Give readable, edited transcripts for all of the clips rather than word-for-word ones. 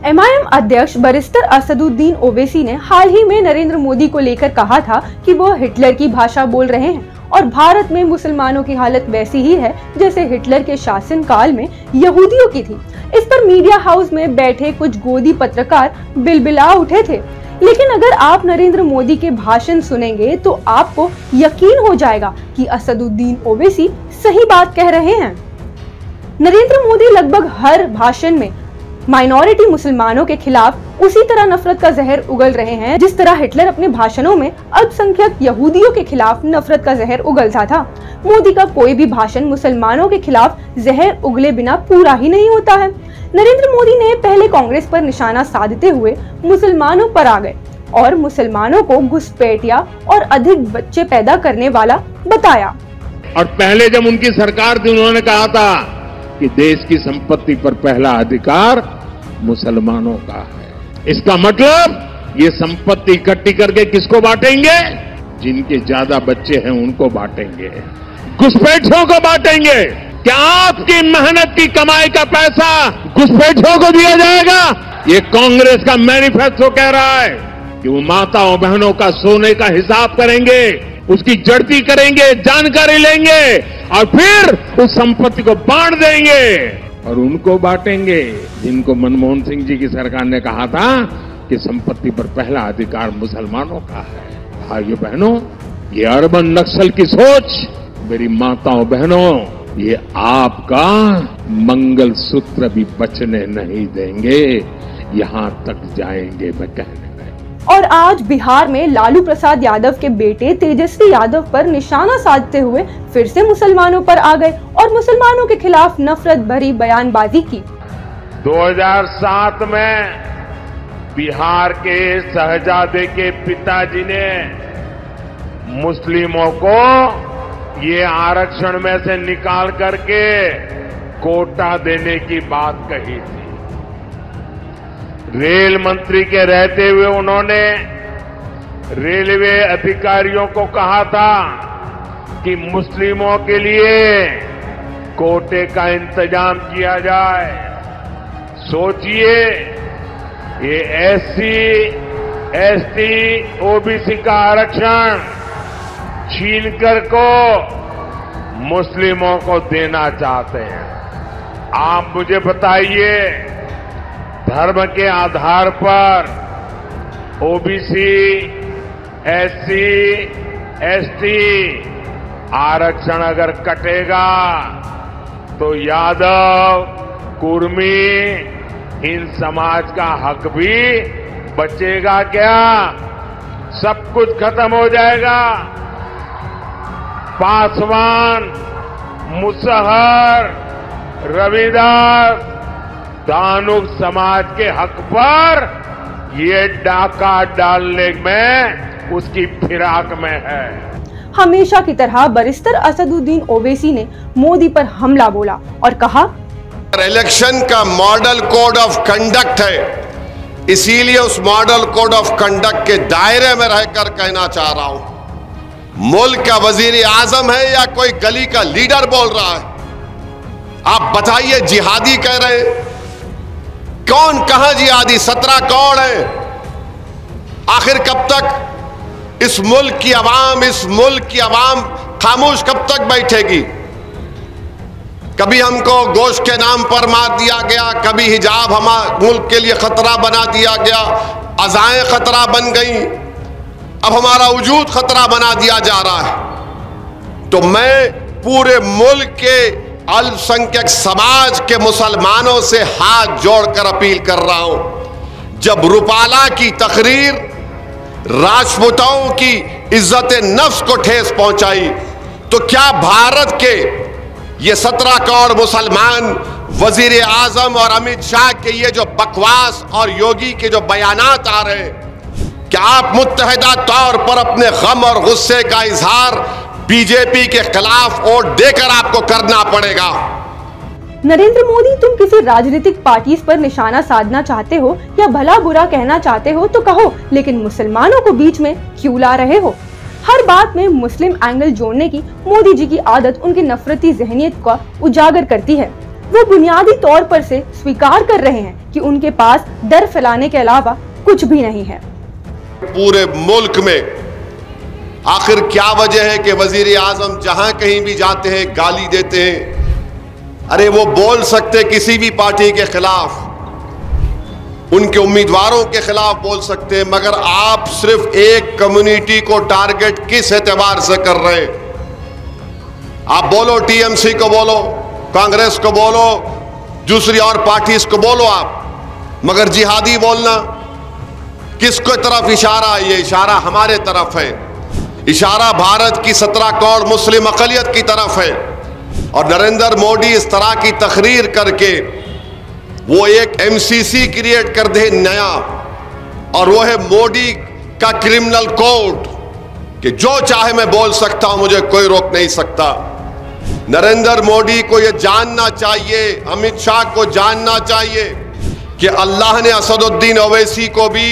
MIM अध्यक्ष barrister Asaduddin Owaisi ने हाल ही में नरेंद्र मोदी को लेकर कहा था कि वो हिटलर की भाषा बोल रहे हैं और भारत में मुसलमानों की हालत वैसी ही है जैसे हिटलर के शासन काल में यहूदियों की थी। इस पर मीडिया हाउस में बैठे कुछ गोदी पत्रकार बिलबिला उठे थे। लेकिन अगर आप नरेंद्र मोदी के भाषण सुनेंगे तो आपको यकीन हो जाएगा कि असदुद्दीन ओवैसी सही बात कह रहे हैं। नरेंद्र मोदी लगभग हर भाषण में माइनॉरिटी मुसलमानों के खिलाफ उसी तरह नफरत का जहर उगल रहे हैं जिस तरह हिटलर अपने भाषणों में अल्पसंख्यक यहूदियों के खिलाफ नफरत का जहर उगलता था। मोदी का कोई भी भाषण मुसलमानों के खिलाफ जहर उगले बिना पूरा ही नहीं होता है। नरेंद्र मोदी ने पहले कांग्रेस पर निशाना साधते हुए मुसलमानों पर आ गए और मुसलमानों को घुसपैठिया और अधिक बच्चे पैदा करने वाला बताया। और पहले जब उनकी सरकार थी उन्होंने कहा था कि देश की संपत्ति पर पहला अधिकार मुसलमानों का है। इसका मतलब ये संपत्ति इकट्ठी करके किसको बांटेंगे? जिनके ज्यादा बच्चे हैं उनको बांटेंगे, घुसपैठियों को बांटेंगे। क्या आपकी मेहनत की कमाई का पैसा घुसपैठियों को दिया जाएगा? ये कांग्रेस का मैनिफेस्टो कह रहा है कि वो माताओं बहनों का सोने का हिसाब करेंगे, उसकी जड़ती करेंगे, जानकारी लेंगे और फिर उस संपत्ति को बांट देंगे और उनको बांटेंगे जिनको मनमोहन सिंह जी की सरकार ने कहा था कि संपत्ति पर पहला अधिकार मुसलमानों का है। भाइयों बहनों, ये अर्बन नक्सल की सोच, मेरी माताओं बहनों, ये आपका मंगल सूत्र भी बचने नहीं देंगे, यहां तक जाएंगे मैं कहने। और आज बिहार में लालू प्रसाद यादव के बेटे तेजस्वी यादव पर निशाना साधते हुए फिर से मुसलमानों पर आ गए और मुसलमानों के खिलाफ नफरत भरी बयानबाजी की। 2007 में बिहार के शहजादे के पिताजी ने मुस्लिमों को ये आरक्षण में से निकाल करके कोटा देने की बात कही थी। रेल मंत्री के रहते हुए उन्होंने रेलवे अधिकारियों को कहा था कि मुस्लिमों के लिए कोटे का इंतजाम किया जाए। सोचिए, ये SC, ST, OBC का आरक्षण छीनकर को मुस्लिमों को देना चाहते हैं। आप मुझे बताइए, धर्म के आधार पर OBC, SC, ST आरक्षण अगर कटेगा तो यादव, कुर्मी, इन समाज का हक भी बचेगा क्या? सब कुछ खत्म हो जाएगा। पासवान, मुसहर, रविदास, दानुक समाज के हक पर ये डाका डालने में उसकी फिराक में है। हमेशा की तरह बैरिस्टर असदुद्दीन ओवैसी ने मोदी पर हमला बोला और कहा, इलेक्शन का मॉडल कोड ऑफ कंडक्ट है, इसीलिए उस मॉडल कोड ऑफ कंडक्ट के दायरे में रहकर कहना चाह रहा हूं, मुल्क का वजीर आजम है या कोई गली का लीडर बोल रहा है? आप बताइए, जिहादी कह रहे हैं, कौन कहां जिहादी? 17 कौन है? आखिर कब तक इस मुल्क की आवाम खामोश कब तक बैठेगी? कभी हमको गोश्त के नाम पर मार दिया गया, कभी हिजाब हमारे मुल्क के लिए खतरा बना दिया गया, अज़ाएं खतरा बन गई, अब हमारा वजूद खतरा बना दिया जा रहा है। तो मैं पूरे मुल्क के अल्पसंख्यक समाज के मुसलमानों से हाथ जोड़कर अपील कर रहा हूं, जब रुपाला की तकरीर राजपूतों की इज्जत नफ्स को ठेस पहुंचाई, तो क्या भारत के ये 17 करोड़ मुसलमान वजीर आजम और अमित शाह के ये जो बकवास और योगी के जो बयानात आ रहे हैं, क्या आप मुत्तहिदा तौर पर अपने गम और गुस्से का इजहार बीजेपी के खिलाफ वोट देकर आपको करना पड़ेगा? नरेंद्र मोदी, तुम किसी राजनीतिक पार्टी पर निशाना साधना चाहते हो या भला बुरा कहना चाहते हो तो कहो, लेकिन मुसलमानों को बीच में क्यों ला रहे हो? हर बात में मुस्लिम एंगल जोड़ने की मोदी जी की आदत उनकी नफरती जहनियत का उजागर करती है। वो बुनियादी तौर पर से स्वीकार कर रहे हैं कि उनके पास डर फैलाने के अलावा कुछ भी नहीं है। पूरे मुल्क में आखिर क्या वजह है कि वजीर आजम जहां कहीं भी जाते हैं गाली देते हैं। अरे वो बोल सकते किसी भी पार्टी के खिलाफ, उनके उम्मीदवारों के खिलाफ बोल सकते हैं, मगर आप सिर्फ एक कम्युनिटी को टारगेट किस एतबार से कर रहे हैं? आप बोलो टीएमसी को बोलो, कांग्रेस को बोलो, दूसरी और पार्टीज को बोलो आप, मगर जिहादी बोलना किसको तरफ इशारा है? ये इशारा हमारे तरफ है, इशारा भारत की 17 करोड़ मुस्लिम अक़लियत की तरफ है। और नरेंद्र मोदी इस तरह की तकरीर करके वो एक एमसीसी क्रिएट कर दे नया, और वो है मोदी का क्रिमिनल कोड कि जो चाहे मैं बोल सकता हूं, मुझे कोई रोक नहीं सकता। नरेंद्र मोदी को यह जानना चाहिए, अमित शाह को जानना चाहिए कि अल्लाह ने असदुद्दीन ओवैसी को भी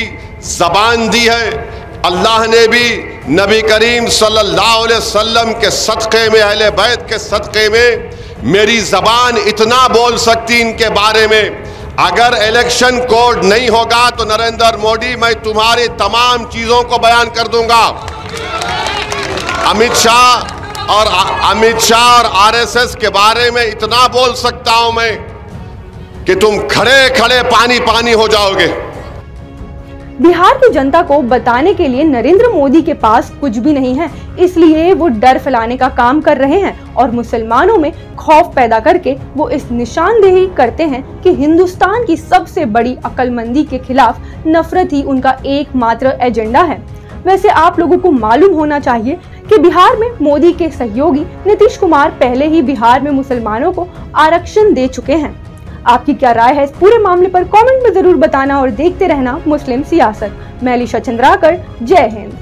जबान दी है। अल्लाह ने भी नबी करीम सल्लल्लाहु अलैहि वसल्लम के सदक़े में, अहले बैत के सदक़े में मेरी जबान इतना बोल सकती इनके बारे में। अगर इलेक्शन कोड नहीं होगा तो नरेंद्र मोदी मैं तुम्हारी तमाम चीजों को बयान कर दूंगा। अमित शाह और आरएसएस के बारे में इतना बोल सकता हूं मैं कि तुम खड़े खड़े पानी पानी हो जाओगे। बिहार की जनता को बताने के लिए नरेंद्र मोदी के पास कुछ भी नहीं है, इसलिए वो डर फैलाने का काम कर रहे हैं और मुसलमानों में खौफ पैदा करके वो इस निशानदेही करते हैं कि हिंदुस्तान की सबसे बड़ी अक्लमंदी के खिलाफ नफरत ही उनका एकमात्र एजेंडा है। वैसे आप लोगों को मालूम होना चाहिए कि बिहार में मोदी के सहयोगी नीतीश कुमार पहले ही बिहार में मुसलमानों को आरक्षण दे चुके हैं। आपकी क्या राय है इस पूरे मामले पर कमेंट में जरूर बताना और देखते रहना मुस्लिम सियासत। मैं अलीशा चंद्राकर, जय हिंद।